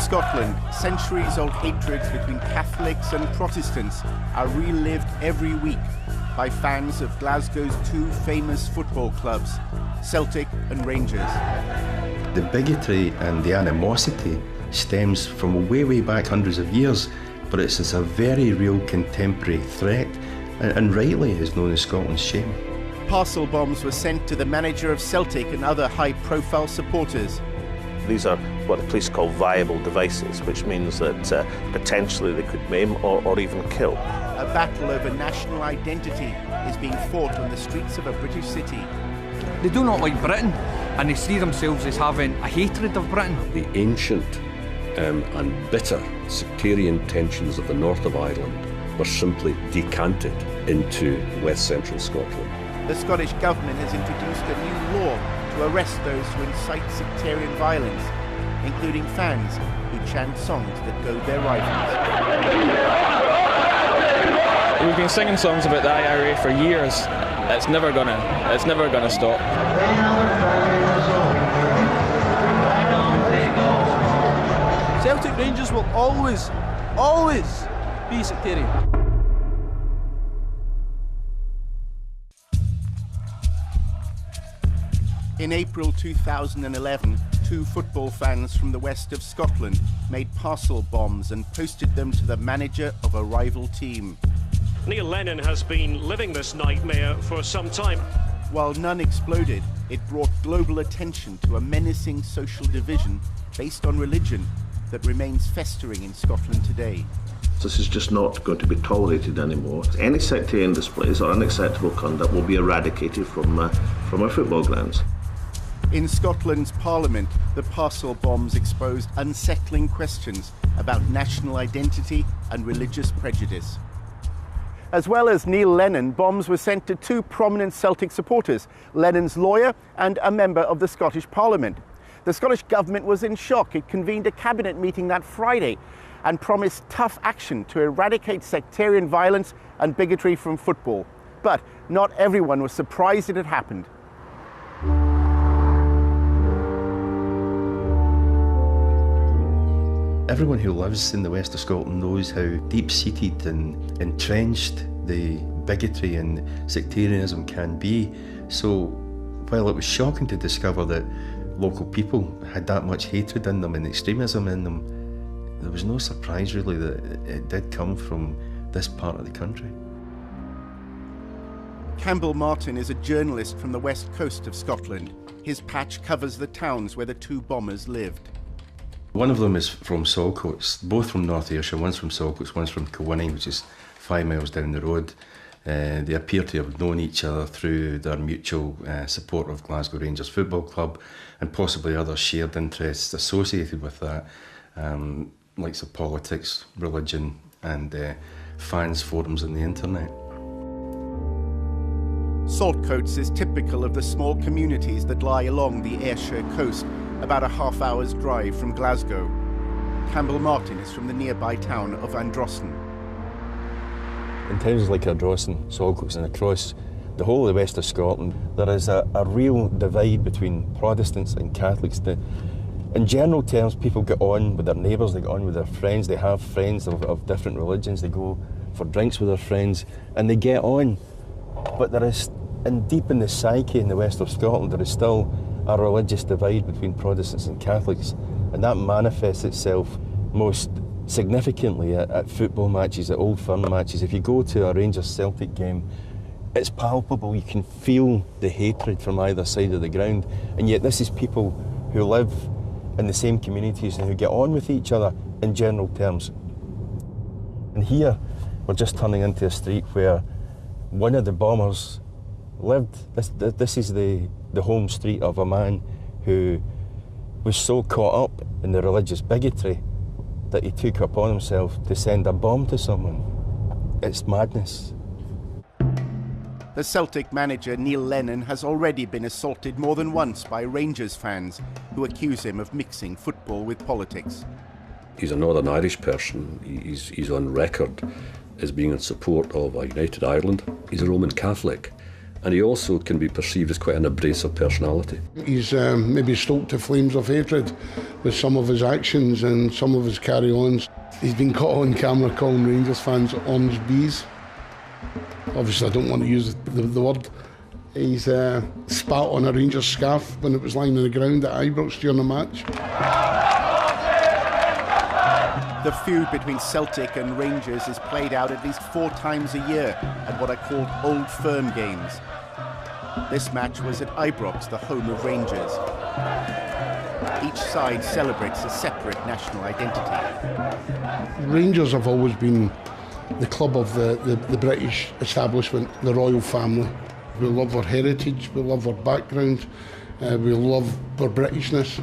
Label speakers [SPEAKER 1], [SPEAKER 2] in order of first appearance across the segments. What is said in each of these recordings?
[SPEAKER 1] Scotland, centuries-old hatreds between Catholics and Protestants are relived every week by fans of Glasgow's two famous football clubs, Celtic and Rangers.
[SPEAKER 2] The bigotry and the animosity stems from way, way back hundreds of years, but it's a very real contemporary threat, and rightly is known as Scotland's shame.
[SPEAKER 1] Parcel bombs were sent to the manager of Celtic and other high-profile supporters.
[SPEAKER 3] These are what the police call viable devices, which means that potentially they could maim or even kill.
[SPEAKER 1] A battle over national identity is being fought on the streets of a British city.
[SPEAKER 4] They do not like Britain, and they see themselves as having a hatred of Britain.
[SPEAKER 5] The ancient and bitter sectarian tensions of the north of Ireland were simply decanted into West Central Scotland.
[SPEAKER 1] The Scottish Government has introduced a new law to arrest those who incite sectarian violence, including fans who chant songs that goad their rivals.
[SPEAKER 6] We've been singing songs about the IRA for years. It's never gonna stop.
[SPEAKER 7] Celtic Rangers will always be sectarian.
[SPEAKER 1] In April 2011, two football fans from the west of Scotland made parcel bombs and posted them to the manager of a rival team.
[SPEAKER 8] Neil Lennon has been living this nightmare for some time.
[SPEAKER 1] While none exploded, it brought global attention to a menacing social division based on religion that remains festering in Scotland today.
[SPEAKER 9] This is just not going to be tolerated anymore. Any sectarian displays or unacceptable conduct will be eradicated from our football grounds.
[SPEAKER 1] In Scotland's Parliament, the parcel bombs exposed unsettling questions about national identity and religious prejudice. As well as Neil Lennon, bombs were sent to two prominent Celtic supporters, Lennon's lawyer and a member of the Scottish Parliament. The Scottish Government was in shock. It convened a cabinet meeting that Friday and promised tough action to eradicate sectarian violence and bigotry from football. But not everyone was surprised it had happened.
[SPEAKER 2] Everyone who lives in the west of Scotland knows how deep-seated and entrenched the bigotry and sectarianism can be. So while it was shocking to discover that local people had that much hatred in them and extremism in them, there was no surprise really that it did come from this part of the country.
[SPEAKER 1] Campbell Martin is a journalist from the west coast of Scotland. His patch covers the towns where the two bombers lived.
[SPEAKER 2] One of them is from Saltcoats, both from North Ayrshire. One's from Saltcoats, one's from Kilwinning, which is 5 miles down the road. They appear to have known each other through their mutual support of Glasgow Rangers Football Club and possibly other shared interests associated with that, like of politics, religion and fans forums on the internet.
[SPEAKER 1] Saltcoats is typical of the small communities that lie along the Ayrshire coast, about a half-hour's drive from Glasgow. Campbell Martin is from the nearby town of Androssan.
[SPEAKER 10] In towns like Androssan, Saltcoats and across the whole of the west of Scotland, there is a real divide between Protestants and Catholics. In general terms, people get on with their neighbours, they get on with their friends, they have friends of different religions, they go for drinks with their friends, and they get on. But there is, deep in the psyche in the west of Scotland, there is still a religious divide between Protestants and Catholics, and that manifests itself most significantly at football matches, at Old Firm matches. If you go to a Rangers-Celtic game, it's palpable. You can feel the hatred from either side of the ground, and yet this is people who live in the same communities and who get on with each other in general terms. And here, we're just turning into a street where one of the bombers lived. This is the home street of a man who was so caught up in the religious bigotry that he took upon himself to send a bomb to someone. It's madness.
[SPEAKER 1] The Celtic manager Neil Lennon has already been assaulted more than once by Rangers fans who accuse him of mixing football with politics.
[SPEAKER 5] He's a Northern Irish person. He's on record as being in support of a united Ireland. He's a Roman Catholic. and he also can be perceived as quite an abrasive personality.
[SPEAKER 11] He's maybe stoked the flames of hatred with some of his actions and some of his carry-ons. He's been caught on camera calling Rangers fans orange bees. Obviously, I don't want to use the word. He's spat on a Rangers scarf when it was lying on the ground at Ibrox during a match.
[SPEAKER 1] The feud between Celtic and Rangers is played out at least 4 times a year at what are called Old Firm games. This match was at Ibrox, the home of Rangers. Each side celebrates a separate national identity.
[SPEAKER 11] Rangers have always been the club of the British establishment, the royal family. We love our heritage, we love our background, we love our Britishness.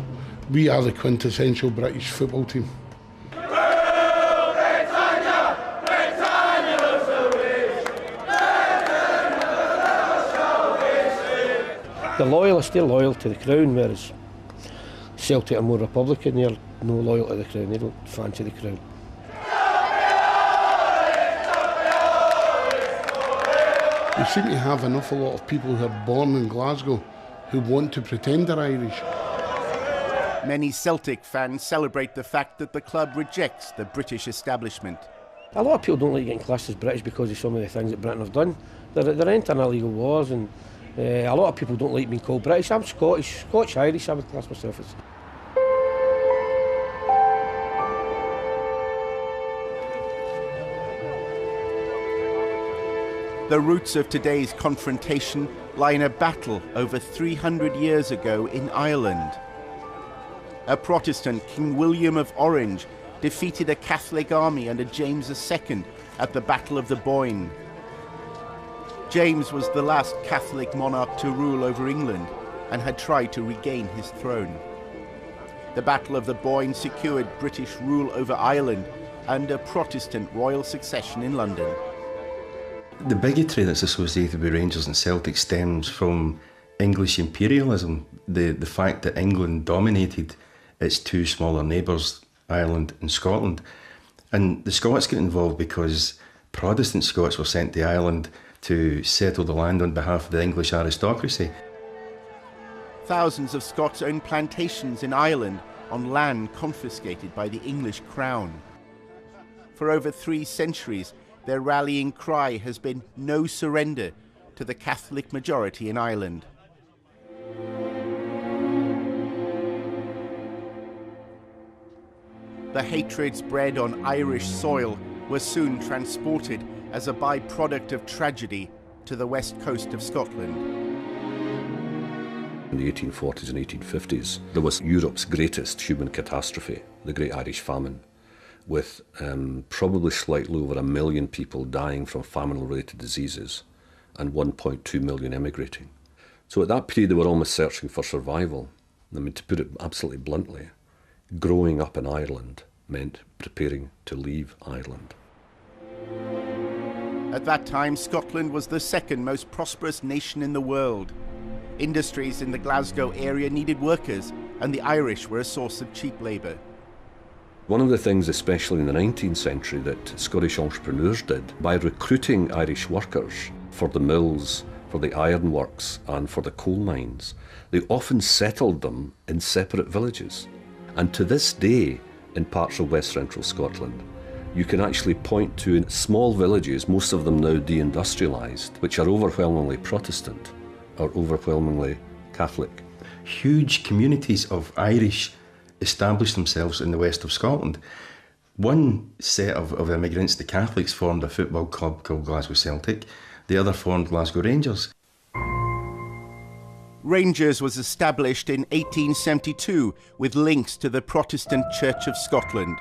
[SPEAKER 11] We are the quintessential British football team.
[SPEAKER 12] The loyalists, they're loyal to the crown, whereas Celtic are more Republican, they're no loyal to the crown, they don't fancy the crown.
[SPEAKER 11] We seem to have an awful lot of people who are born in Glasgow who want to pretend they're Irish.
[SPEAKER 1] Many Celtic fans celebrate the fact that the club rejects the British establishment.
[SPEAKER 12] A lot of people don't like getting classed as British because of some of the things that Britain have done. They're entering illegal wars, and a lot of people don't like being called British. I'm Scottish, Scottish-Irish, I would class myself as.
[SPEAKER 1] The roots of today's confrontation lie in a battle over 300 years ago in Ireland. A Protestant, King William of Orange, defeated a Catholic army under James II at the Battle of the Boyne. James was the last Catholic monarch to rule over England and had tried to regain his throne. The Battle of the Boyne secured British rule over Ireland and a Protestant royal succession in London.
[SPEAKER 2] The bigotry that's associated with Rangers and Celtic stems from English imperialism, the fact that England dominated its 2 smaller neighbours, Ireland and Scotland. And the Scots got involved because Protestant Scots were sent to Ireland to settle the land on behalf of the English aristocracy.
[SPEAKER 1] Thousands of Scots owned plantations in Ireland on land confiscated by the English crown. For over 3 centuries, their rallying cry has been no surrender to the Catholic majority in Ireland. The hatreds bred on Irish soil were soon transported as a byproduct of tragedy to the west coast of Scotland.
[SPEAKER 5] In the 1840s and 1850s, there was Europe's greatest human catastrophe, the Great Irish Famine, with probably slightly over 1 million people dying from famine-related diseases and 1.2 million emigrating. So at that period they were almost searching for survival. I mean, to put it absolutely bluntly, growing up in Ireland meant preparing to leave Ireland.
[SPEAKER 1] At that time, Scotland was the 2nd most prosperous nation in the world. Industries in the Glasgow area needed workers, and the Irish were a source of cheap labour.
[SPEAKER 5] One of the things, especially in the 19th century, that Scottish entrepreneurs did, by recruiting Irish workers for the mills, for the ironworks and for the coal mines, they often settled them in separate villages. And to this day, in parts of West Central Scotland, you can actually point to small villages, most of them now deindustrialised, which are overwhelmingly Protestant or overwhelmingly Catholic.
[SPEAKER 2] Huge communities of Irish established themselves in the west of Scotland. One set of immigrants, the Catholics, formed a football club called Glasgow Celtic. The other formed Glasgow Rangers.
[SPEAKER 1] Rangers was established in 1872 with links to the Protestant Church of Scotland.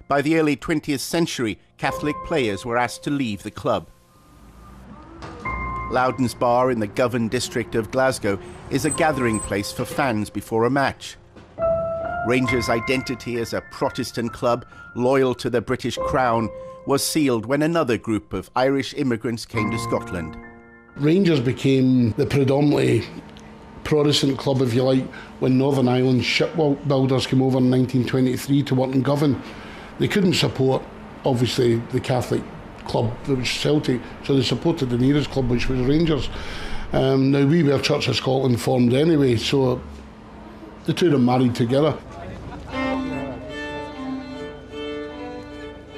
[SPEAKER 1] By the early 20th century, Catholic players were asked to leave the club. Loudon's Bar in the Govan district of Glasgow is a gathering place for fans before a match. Rangers' identity as a Protestant club loyal to the British Crown was sealed when another group of Irish immigrants came to Scotland.
[SPEAKER 11] Rangers became the predominantly Protestant club, if you like, when Northern Ireland shipbuilders came over in 1923 to work in Govan. They couldn't support, obviously, the Catholic club, that was Celtic, so they supported the nearest club, which was Rangers. Now we were Church of Scotland formed anyway, so the two of them married together.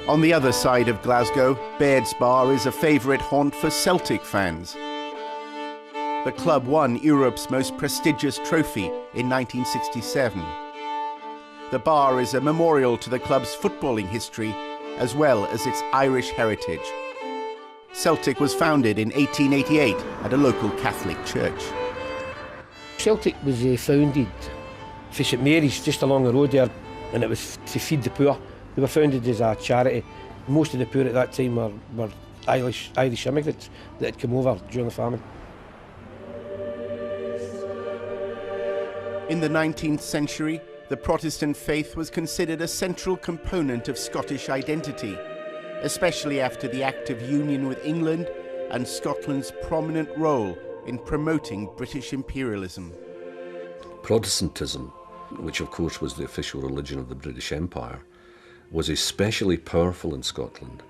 [SPEAKER 1] On the other side of Glasgow, Baird's Bar is a favourite haunt for Celtic fans. The club won Europe's most prestigious trophy in 1967. The bar is a memorial to the club's footballing history as well as its Irish heritage. Celtic was founded in 1888 at a local Catholic church.
[SPEAKER 12] Celtic was founded for St Mary's, just along the road there, and it was to feed the poor. They were founded as a charity. Most of the poor at that time were Irish immigrants that had come over during the famine.
[SPEAKER 1] In the 19th century, the Protestant faith was considered a central component of Scottish identity, especially after the Act of Union with England and Scotland's prominent role in promoting British imperialism.
[SPEAKER 5] Protestantism, which of course was the official religion of the British Empire, was especially powerful in Scotland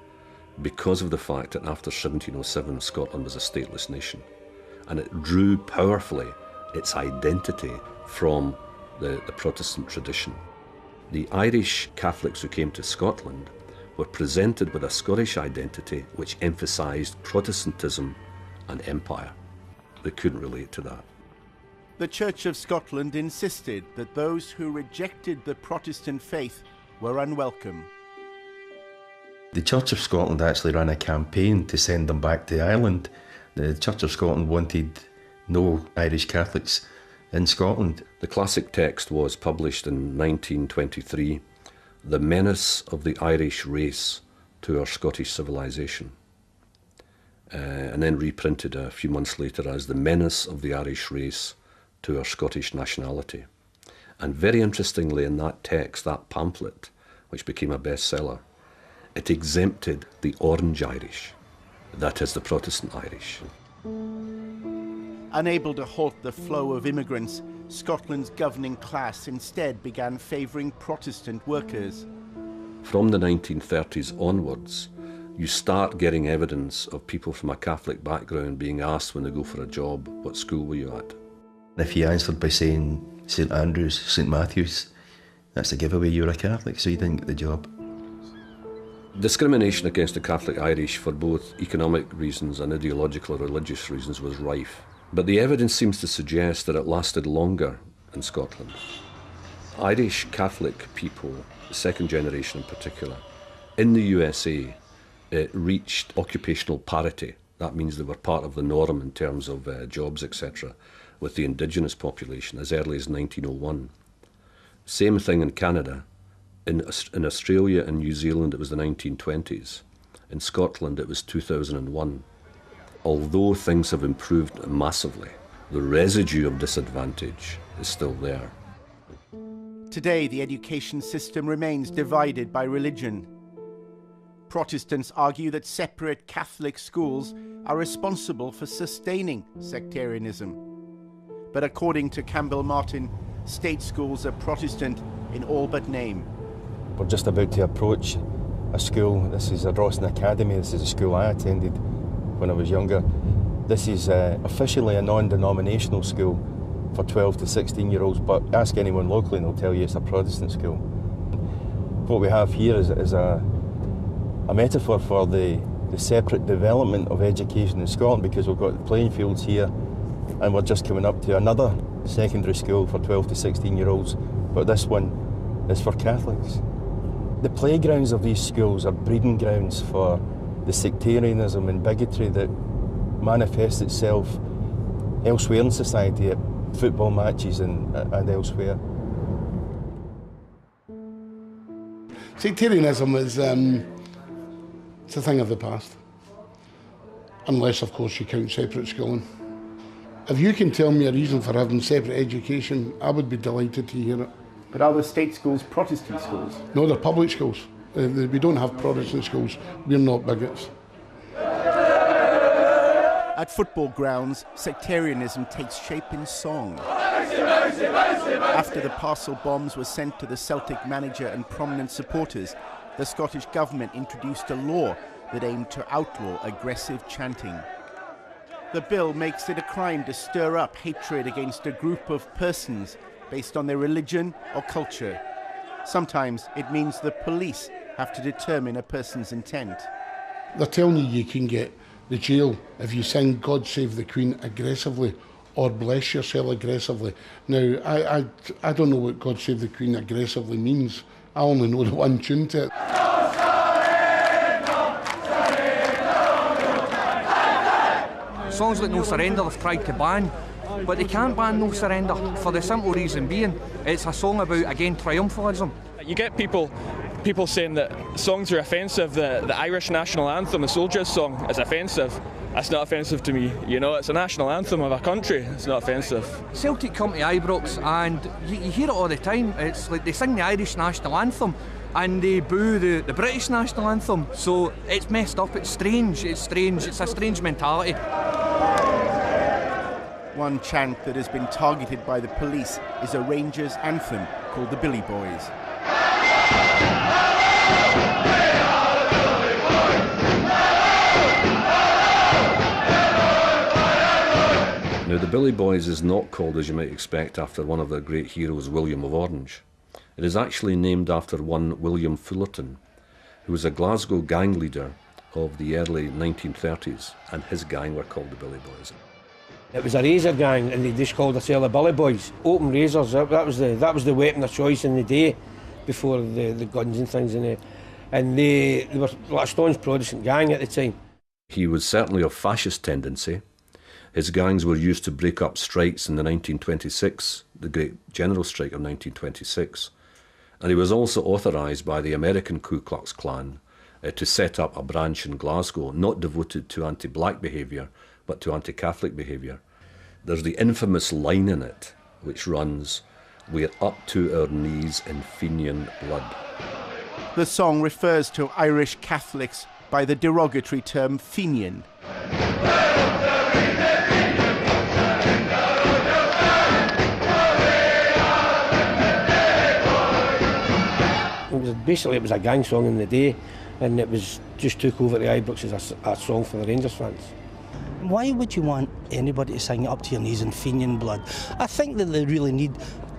[SPEAKER 5] because of the fact that after 1707 Scotland was a stateless nation, and it drew powerfully its identity from the Protestant tradition. The Irish Catholics who came to Scotland were presented with a Scottish identity which emphasised Protestantism and empire. They couldn't relate to that.
[SPEAKER 1] The Church of Scotland insisted that those who rejected the Protestant faith were unwelcome.
[SPEAKER 2] The Church of Scotland actually ran a campaign to send them back to Ireland. The Church of Scotland wanted no Irish Catholics in Scotland.
[SPEAKER 5] The classic text was published in 1923, The Menace of the Irish Race to Our Scottish Civilisation, and then reprinted a few months later as The Menace of the Irish Race to Our Scottish Nationality. And very interestingly, in that text, that pamphlet, which became a bestseller, it exempted the Orange Irish, that is the Protestant Irish.
[SPEAKER 1] Unable to halt the flow of immigrants, Scotland's governing class instead began favouring Protestant workers.
[SPEAKER 5] From the 1930s onwards, you start getting evidence of people from a Catholic background being asked when they go for a job, what school were you at?
[SPEAKER 2] If you answered by saying St Andrews, St Matthews, that's a giveaway you're a Catholic, so you didn't get the job.
[SPEAKER 5] Discrimination against the Catholic Irish for both economic reasons and ideological or religious reasons was rife. But the evidence seems to suggest that it lasted longer in Scotland. Irish Catholic people, the second generation in particular, in the USA, reached occupational parity. That means they were part of the norm in terms of jobs, etc., with the indigenous population as early as 1901. Same thing in Canada. In Australia and New Zealand, it was the 1920s. In Scotland, it was 2001. Although things have improved massively, the residue of disadvantage is still there.
[SPEAKER 1] Today, the education system remains divided by religion. Protestants argue that separate Catholic schools are responsible for sustaining sectarianism. But according to Campbell Martin, state schools are Protestant in all but name.
[SPEAKER 10] We're just about to approach a school. This is a Rawson Academy. This is a school I attended when I was younger. This is officially a non-denominational school for 12 to 16-year-olds, but ask anyone locally and they'll tell you it's a Protestant school. What we have here is a metaphor for the separate development of education in Scotland, because we've got the playing fields here and we're just coming up to another secondary school for 12 to 16-year-olds, but this one is for Catholics. The playgrounds of these schools are breeding grounds for the sectarianism and bigotry that manifests itself elsewhere in society, at football matches and elsewhere.
[SPEAKER 11] Sectarianism is it's a thing of the past, unless of course you count separate schooling. If you can tell me a reason for having separate education, I would be delighted to hear it.
[SPEAKER 1] But are the state schools Protestant schools?
[SPEAKER 11] No, they're public schools. We don't have Protestant schools. We're not bigots.
[SPEAKER 1] At football grounds, sectarianism takes shape in song. After the parcel bombs were sent to the Celtic manager and prominent supporters, the Scottish government introduced a law that aim to outlaw aggressive chanting. The bill makes it a crime to stir up hatred against a group of persons based on their religion or culture. Sometimes it means the police have to determine a person's intent.
[SPEAKER 11] They're telling you can get the jail if you sing God Save the Queen aggressively or Bless Yourself aggressively. Now, I don't know what God Save the Queen aggressively means. I only know the one tune to it.
[SPEAKER 4] Songs like No Surrender they've tried to ban, but they can't ban No Surrender for the simple reason being it's a song about, again, triumphalism.
[SPEAKER 6] You get people saying that songs are offensive. The Irish national anthem, the Soldiers' song, is offensive. That's not offensive to me. You know, it's a national anthem of a country. It's not offensive.
[SPEAKER 4] Celtic come to Ibrox and you hear it all the time. It's like they sing the Irish national anthem and they boo the British national anthem. So it's messed up, it's strange, it's a strange mentality.
[SPEAKER 1] One chant that has been targeted by the police is a Rangers anthem called the Billy Boys.
[SPEAKER 5] Now, the Billy Boys is not called, as you might expect, after one of their great heroes, William of Orange. It is actually named after one William Fullerton, who was a Glasgow gang leader of the early 1930s, and his gang were called the Billy Boys.
[SPEAKER 12] It was a razor gang, and they just called themselves the Billy Boys. Open razors, that was the weapon of choice in the day, before the guns and things. And they were like a staunch Protestant gang at the time.
[SPEAKER 5] He was certainly of fascist tendency. His gangs were used to break up strikes in the 1926, the Great General Strike of 1926. And he was also authorised by the American Ku Klux Klan to set up a branch in Glasgow, not devoted to anti-black behaviour, but to anti-Catholic behaviour. There's the infamous line in it, which runs, "We're up to our knees in Fenian blood."
[SPEAKER 1] The song refers to Irish Catholics by the derogatory term Fenian.
[SPEAKER 12] Basically, it was a gang song in the day, and it was just took over to Ibrox as a song for the Rangers fans.
[SPEAKER 13] Why would you want anybody to sing up to your knees in Fenian blood? I think that they really need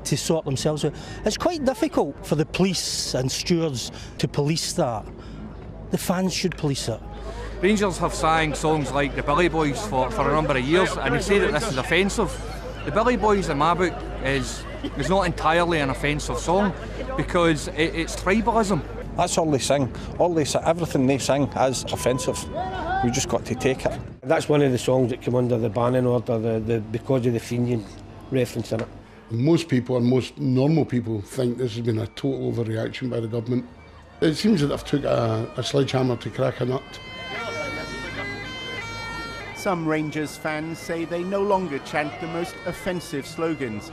[SPEAKER 13] to sort themselves out. It's quite difficult for the police and stewards to police that. The fans should police it.
[SPEAKER 4] Rangers have sang songs like the Billy Boys for a number of years, and they say that this is offensive. The Billy Boys in my book is not entirely an offensive song because it's tribalism.
[SPEAKER 14] That's all they sing. Everything they sing is offensive. We just got to take it.
[SPEAKER 12] That's one of the songs that come under the banning order, because of the Fenian reference in it.
[SPEAKER 11] Most people and most normal people think this has been a total overreaction by the government. It seems that they've took a sledgehammer to crack a nut.
[SPEAKER 1] Some Rangers fans say they no longer chant the most offensive slogans,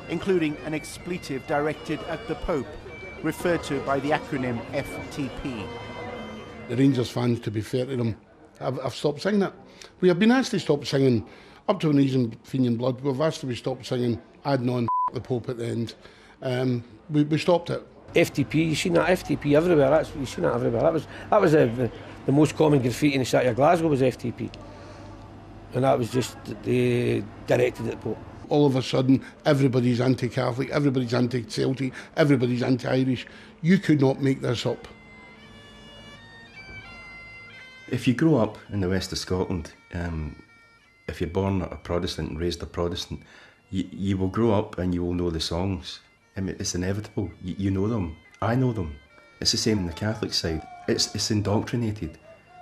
[SPEAKER 1] including an expletive directed at the Pope, referred to by the acronym FTP.
[SPEAKER 11] The Rangers fans, to be fair to them, have stopped singing it. We have been asked to stop singing Up to our Knees in Fenian Blood. We've asked to be stopped singing Adding On the Pope at the end. We stopped it.
[SPEAKER 12] FTP, you've seen that FTP everywhere. You've seen that everywhere. That was the most common graffiti in the city of Glasgow was FTP. And that was just directed at the Pope.
[SPEAKER 11] All of a sudden, everybody's anti-Catholic, everybody's anti-Celtic, everybody's anti-Irish. You could not make this up.
[SPEAKER 2] If you grow up in the west of Scotland, if you're born a Protestant and raised a Protestant, you will grow up and you will know the songs. I mean, it's inevitable. You know them. I know them. It's the same on the Catholic side. It's indoctrinated.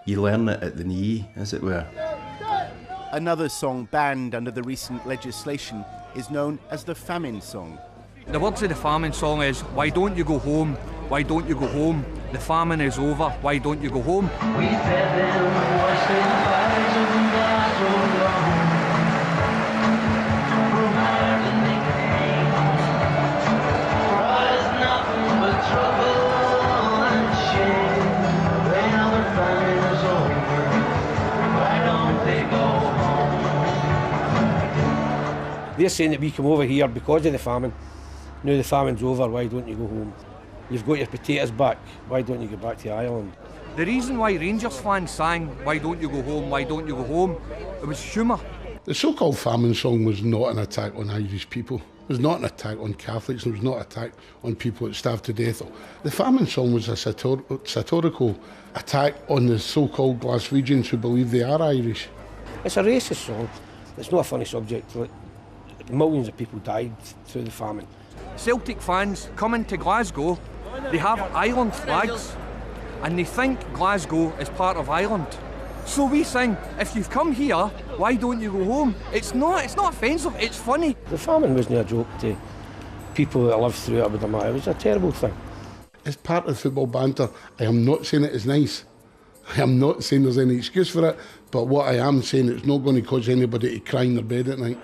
[SPEAKER 2] You learn it at the knee, as it were.
[SPEAKER 1] Another song banned under the recent legislation is known as the famine song.
[SPEAKER 4] The words of the famine song is, "Why don't you go home? Why don't you go home? The famine is over, why don't you go home?" We fed them washed in fires of Glasgow. From Ireland they came. Brought us nothing but trouble and shame. Well, the famine is over, why don't they go home?
[SPEAKER 12] They're saying that we come over here because of the famine. Now the famine's over, why don't you go home? You've got your potatoes back, why don't you go back to Ireland?
[SPEAKER 15] The reason why Rangers fans sang, "Why don't you go home, why don't you go home," it was humour.
[SPEAKER 11] The so-called famine song was not an attack on Irish people. It was not an attack on Catholics. It was not an attack on people that starved to death. The famine song was a satirical attack on the so-called Glaswegians who believe they are Irish.
[SPEAKER 12] It's a racist song. It's not a funny subject. Like, millions of people died through the famine.
[SPEAKER 15] Celtic fans come into Glasgow, they have Ireland flags, and they think Glasgow is part of Ireland. So we sing, if you've come here, why don't you go home? It's not offensive, it's funny.
[SPEAKER 12] The famine wasn't a joke to people that lived through it with them. It was a terrible thing.
[SPEAKER 11] It's part of football banter. I am not saying it is nice. I am not saying there's any excuse for it, but what I am saying, it's not going to cause anybody to cry in their bed at night.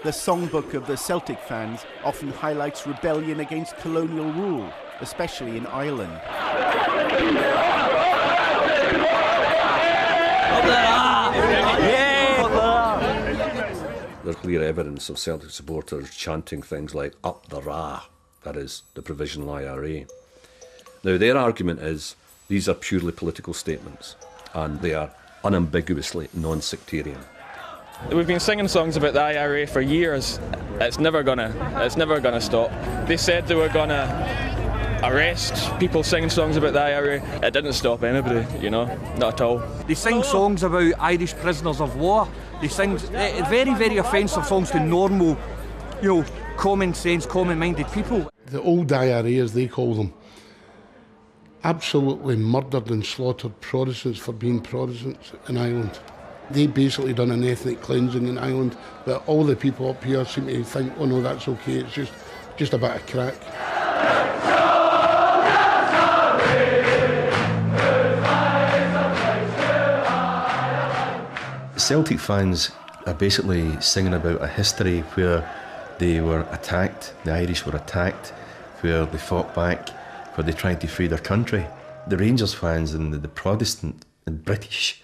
[SPEAKER 1] The songbook of the Celtic fans often highlights rebellion against colonial rule, especially in Ireland.
[SPEAKER 5] There's clear evidence of Celtic supporters chanting things like "up the Ra," that is, the Provisional IRA. Now, their argument is these are purely political statements and they are unambiguously non-sectarian.
[SPEAKER 6] We've been singing songs about the IRA for years. It's never gonna stop. They said they were gonna arrest people singing songs about the IRA. It didn't stop anybody, you know, not at all.
[SPEAKER 15] They sing songs about Irish prisoners of war. They sing very, very offensive songs to normal, common sense, common-minded people.
[SPEAKER 11] The old IRA, as they call them, absolutely murdered and slaughtered Protestants for being Protestants in Ireland. They basically done an ethnic cleansing in Ireland that all the people up here seem to think, oh no, that's okay, it's just a bit of crack.
[SPEAKER 2] Celtic fans are basically singing about a history where they were attacked, the Irish were attacked, where they fought back, where they tried to free their country. The Rangers fans and the Protestant and British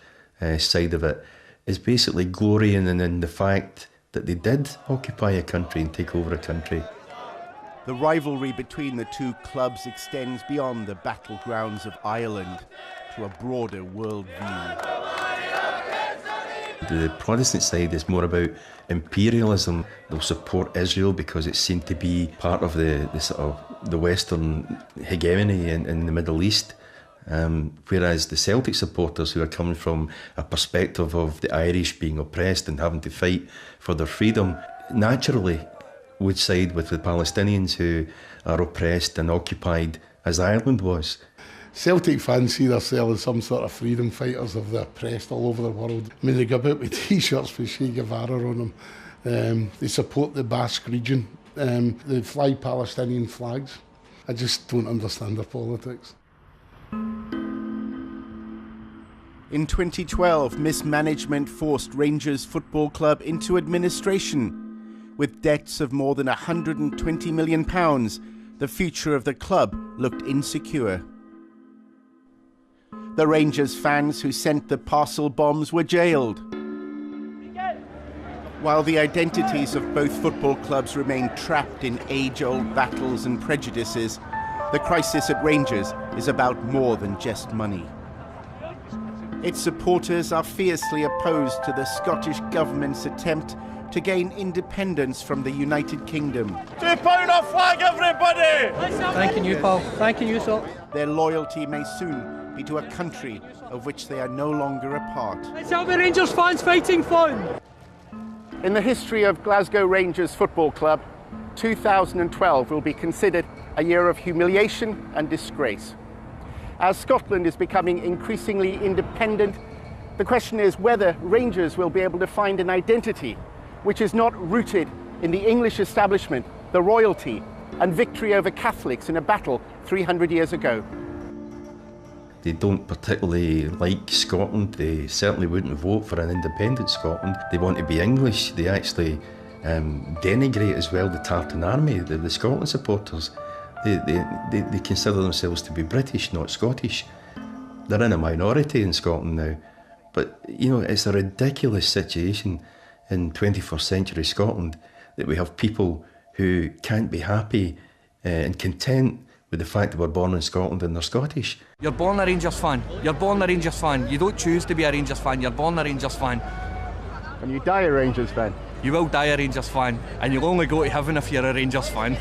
[SPEAKER 2] side of it is basically glorying in the fact that they did occupy a country and take over a country.
[SPEAKER 1] The rivalry between the two clubs extends beyond the battlegrounds of Ireland to a broader worldview.
[SPEAKER 2] The Protestant side is more about imperialism. They'll support Israel because it seemed to be part of the Western hegemony in the Middle East. Whereas the Celtic supporters, who are coming from a perspective of the Irish being oppressed and having to fight for their freedom, naturally would side with the Palestinians who are oppressed and occupied as Ireland was.
[SPEAKER 11] Celtic fans see themselves as some sort of freedom fighters of the oppressed all over the world. I mean, they go about with T-shirts with Che Guevara on them. They support the Basque region. They fly Palestinian flags. I just don't understand their politics.
[SPEAKER 1] In 2012, mismanagement forced Rangers Football Club into administration. With debts of more than £120 million, the future of the club looked insecure. The Rangers fans who sent the parcel bombs were jailed. While the identities of both football clubs remain trapped in age-old battles and prejudices, the crisis at Rangers is about more than just money. Its supporters are fiercely opposed to the Scottish Government's attempt to gain independence from the United Kingdom.
[SPEAKER 16] £2 off flag, everybody!
[SPEAKER 7] Thanking you, Paul. Thanking you, sir.
[SPEAKER 1] Their loyalty may soon be to a country of which they are no longer a part.
[SPEAKER 7] Let's have the Rangers fans fighting fun!
[SPEAKER 1] In the history of Glasgow Rangers Football Club, 2012 will be considered a year of humiliation and disgrace. As Scotland is becoming increasingly independent, the question is whether Rangers will be able to find an identity which is not rooted in the English establishment, the royalty, and victory over Catholics in a battle 300 years ago.
[SPEAKER 2] They don't particularly like Scotland. They certainly wouldn't vote for an independent Scotland. They want to be English. They actually denigrate as well the Tartan Army, the Scotland supporters. They consider themselves to be British, not Scottish. They're in a minority in Scotland now. But, it's a ridiculous situation in 21st century Scotland that we have people who can't be happy and content with the fact that we're born in Scotland and they're Scottish.
[SPEAKER 15] You're born a Rangers fan. You're born a Rangers fan. You don't choose to be a Rangers fan. You're born a Rangers fan.
[SPEAKER 1] And you die a Rangers fan.
[SPEAKER 15] You will die a Rangers fan, and you'll only go to heaven if you're a Rangers fan.